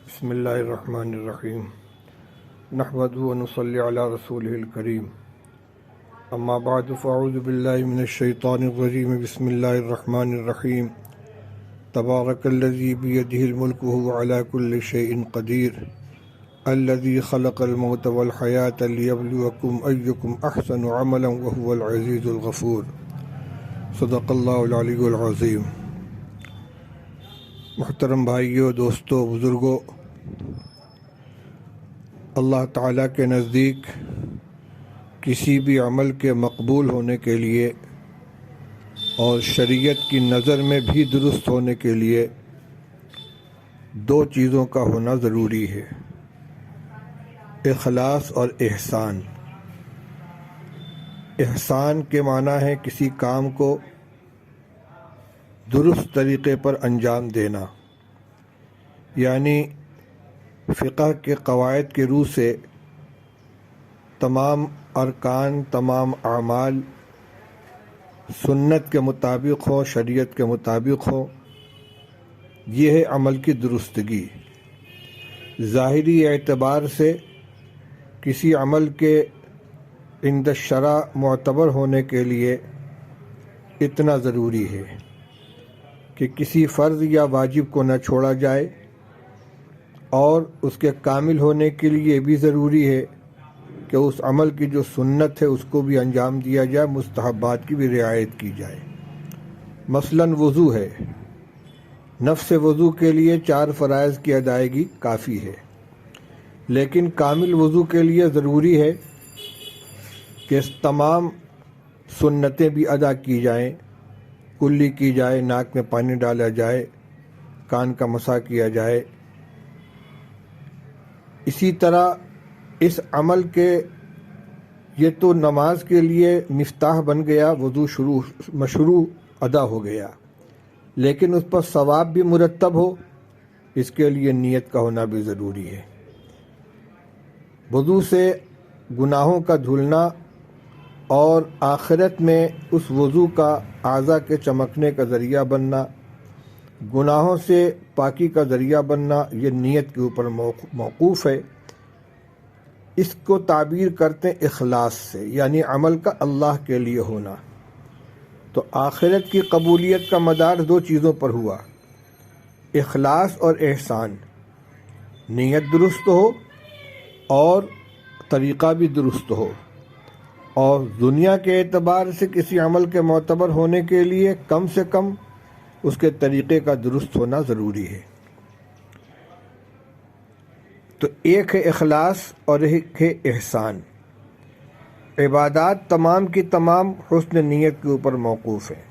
بسم اللہ الرحمن الرحیم نحمده ونصلی علی رسولہ الکریم اما بعد فاعوذ باللہ من الشیطان الرجیم بسم اللہ الرحمن الرحیم تبارک الذی بیدہ الملک وهو علی کل شیء قدیر الذی خلق الموت والحیاة لیبلوکم ایکم احسن عملا وهو العزیز الغفور صدق اللہ العلی العظیم۔ محترم بھائیوں، دوستوں، بزرگوں، اللہ تعالیٰ کے نزدیک کسی بھی عمل کے مقبول ہونے کے لیے اور شریعت کی نظر میں بھی درست ہونے کے لیے دو چیزوں کا ہونا ضروری ہے: اخلاص اور احسان۔ احسان کے معنی ہے کسی کام کو درست طریقے پر انجام دینا، یعنی فقہ کے قواعد کے روح سے تمام ارکان، تمام اعمال سنت کے مطابق ہوں، شریعت کے مطابق ہوں۔ یہ ہے عمل کی درستگی۔ ظاہری اعتبار سے کسی عمل کے عند الشرع معتبر ہونے کے لیے اتنا ضروری ہے کہ کسی فرض یا واجب کو نہ چھوڑا جائے، اور اس کے کامل ہونے کے لیے یہ بھی ضروری ہے کہ اس عمل کی جو سنت ہے اس کو بھی انجام دیا جائے، مستحبات کی بھی رعایت کی جائے۔ مثلاً وضو ہے، نفس وضو کے لیے 4 فرائض کی ادائیگی کافی ہے، لیکن کامل وضو کے لیے ضروری ہے کہ تمام سنتیں بھی ادا کی جائیں، کلی کی جائے، ناک میں پانی ڈالا جائے، کان کا مسح کیا جائے۔ اسی طرح اس عمل کے یہ تو نماز کے لیے مفتاح بن گیا، وضو مشروع ادا ہو گیا، لیکن اس پر ثواب بھی مرتب ہو، اس کے لیے نیت کا ہونا بھی ضروری ہے۔ وضو سے گناہوں کا دھلنا اور آخرت میں اس وضو کا اعضاء کے چمکنے کا ذریعہ بننا، گناہوں سے پاکی کا ذریعہ بننا، یہ نیت کے اوپر موقوف ہے۔ اس کو تعبیر کرتے ہیں اخلاص سے، یعنی عمل کا اللہ کے لیے ہونا۔ تو آخرت کی قبولیت کا مدار 2 چیزوں پر ہوا: اخلاص اور احسان۔ نیت درست ہو اور طریقہ بھی درست ہو، اور دنیا کے اعتبار سے کسی عمل کے معتبر ہونے کے لیے کم سے کم اس کے طریقے کا درست ہونا ضروری ہے۔ تو ایک ہے اخلاص اور ایک ہے احسان۔ عبادات تمام کی تمام حسن نیت کے اوپر موقوف ہیں۔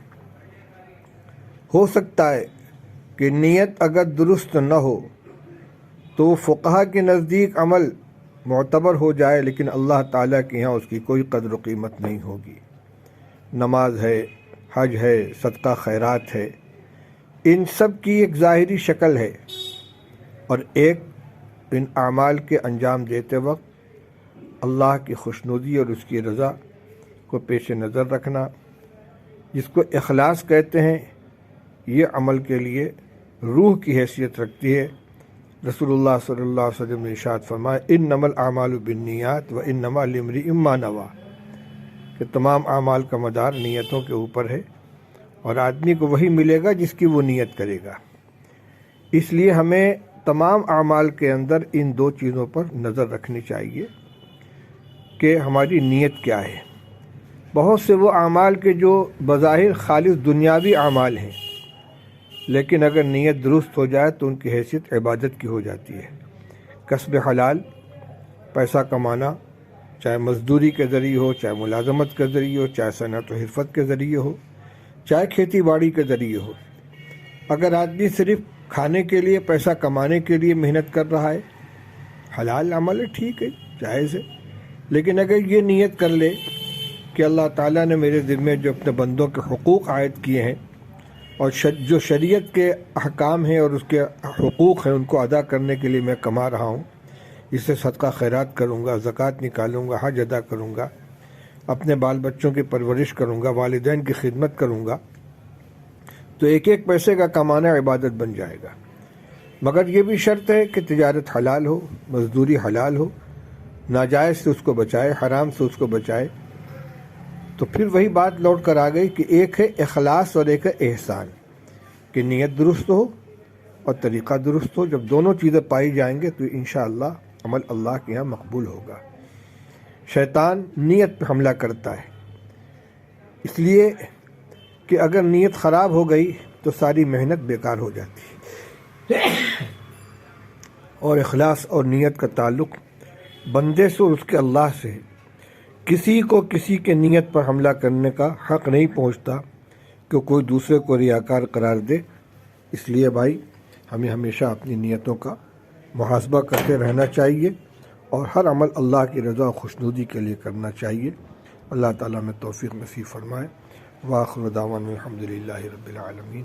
ہو سکتا ہے کہ نیت اگر درست نہ ہو تو فقہا کے نزدیک عمل معتبر ہو جائے، لیکن اللہ تعالیٰ کے یہاں اس کی کوئی قدر و قیمت نہیں ہوگی۔ نماز ہے، حج ہے، صدقہ خیرات ہے، ان سب کی ایک ظاہری شکل ہے، اور ایک ان اعمال کے انجام دیتے وقت اللہ کی خوشنودی اور اس کی رضا کو پیش نظر رکھنا، جس کو اخلاص کہتے ہیں، یہ عمل کے لیے روح کی حیثیت رکھتی ہے۔ رسول اللہ صلی اللہ علیہ وسلم نے ارشاد فرمایا: انما الاعمال بالنیات وانما لامرئ ما نوی، کہ تمام اعمال کا مدار نیتوں کے اوپر ہے، اور آدمی کو وہی ملے گا جس کی وہ نیت کرے گا۔ اس لیے ہمیں تمام اعمال کے اندر ان 2 چیزوں پر نظر رکھنی چاہیے کہ ہماری نیت کیا ہے۔ بہت سے وہ اعمال کے جو بظاہر خالص دنیاوی اعمال ہیں، لیکن اگر نیت درست ہو جائے تو ان کی حیثیت عبادت کی ہو جاتی ہے۔ کسب حلال، پیسہ کمانا، چاہے مزدوری کے ذریعے ہو، چاہے ملازمت کے ذریعے ہو، چاہے صنعت و حرفت کے ذریعے ہو، چاہے کھیتی باڑی کے ذریعے ہو۔ اگر آدمی صرف کھانے کے لیے، پیسہ کمانے کے لیے محنت کر رہا ہے، حلال عمل ہے، ٹھیک ہے، جائز ہے، لیکن اگر یہ نیت کر لے کہ اللہ تعالیٰ نے میرے ذمے جو اپنے بندوں کے حقوق عائد کیے ہیں، اور جو شریعت کے احکام ہیں اور اس کے حقوق ہیں، ان کو ادا کرنے کے لیے میں کما رہا ہوں، اس سے صدقہ خیرات کروں گا، زکوٰۃ نکالوں گا، حج ادا کروں گا، اپنے بال بچوں کی پرورش کروں گا، والدین کی خدمت کروں گا، تو ایک ایک پیسے کا کمانا عبادت بن جائے گا۔ مگر یہ بھی شرط ہے کہ تجارت حلال ہو، مزدوری حلال ہو، ناجائز سے اس کو بچائے، حرام سے اس کو بچائے۔ تو پھر وہی بات لوٹ کر آ گئی کہ ایک ہے اخلاص اور ایک ہے احسان، کہ نیت درست ہو اور طریقہ درست ہو۔ جب دونوں چیزیں پائی جائیں گے تو انشاءاللہ عمل اللہ کے یہاں مقبول ہوگا۔ شیطان نیت پہ حملہ کرتا ہے، اس لیے کہ اگر نیت خراب ہو گئی تو ساری محنت بیکار ہو جاتی ہے۔ اور اخلاص اور نیت کا تعلق بندے سے اور اس کے اللہ سے ہے۔ کسی کو کسی کے نیت پر حملہ کرنے کا حق نہیں پہنچتا کہ کوئی دوسرے کو ریاکار قرار دے۔ اس لیے بھائی ہمیں ہمیشہ اپنی نیتوں کا محاسبہ کرتے رہنا چاہیے اور ہر عمل اللہ کی رضا و خوشنودی کے لیے کرنا چاہیے۔ اللہ تعالیٰ میں توفیق نصیب فرمائے۔ وآخر دعوانا الحمدللہ رب العالمین۔